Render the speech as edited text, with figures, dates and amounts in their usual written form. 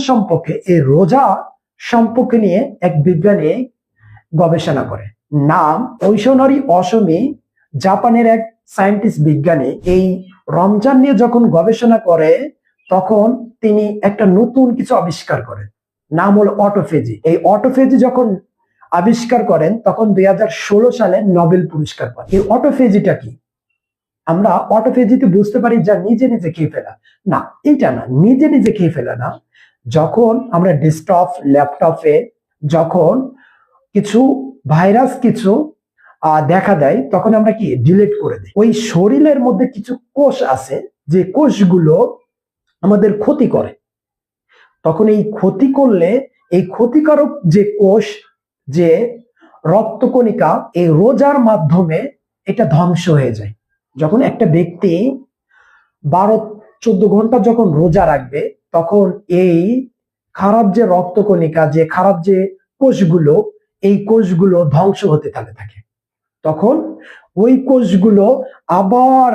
সম্পর্কে, এই রোজা সম্পর্কে নিয়ে এক বিজ্ঞানী গবেষণা করে। নাম ঐশনারি অসমী, জাপানের এক সায়েন্টিস্ট বিজ্ঞানী। এই রমজান নিয়ে যখন গবেষণা করে তখন তিনি একটা নতুন কিছু আবিষ্কার করেন, নাম হলো অটোফেজি। এই অটোফেজি যখন আবিষ্কার করেন তখন 2016 সালে নোবেল পুরস্কার পান। এই অটোফেজিটা কি? আমরা অটোফেজিতে বুঝতে পারি যা নিজে নিজে খেয়ে ফেলা, না এটা না, নিজে নিজে খেয়ে ফেলা না। যখন আমরা ডেস্কটপ ল্যাপটপে যখন কিছু ভাইরাস কিছু দেখা দেয় তখন আমরা কি ডিলিট করে দিই। ওই শরীরের মধ্যে কিছু কোষ আছে যে কোষগুলো আমাদের ক্ষতি করে। তখন এই ক্ষতি করলে এই ক্ষতিকারক যে কোষ, যে রক্তকণিকা, এই রোজার মাধ্যমে এটা ধ্বংস হয়ে যায়। যখন একটা ব্যক্তি 12-14 ঘন্টা যখন রোজা রাখবে তখন এই খারাপ যে রক্তকণিকা, যে খারাপ যে কোষগুলো, এই কোষগুলো ধ্বংস হতে থাকে। তখন ওই কোষগুলো আবার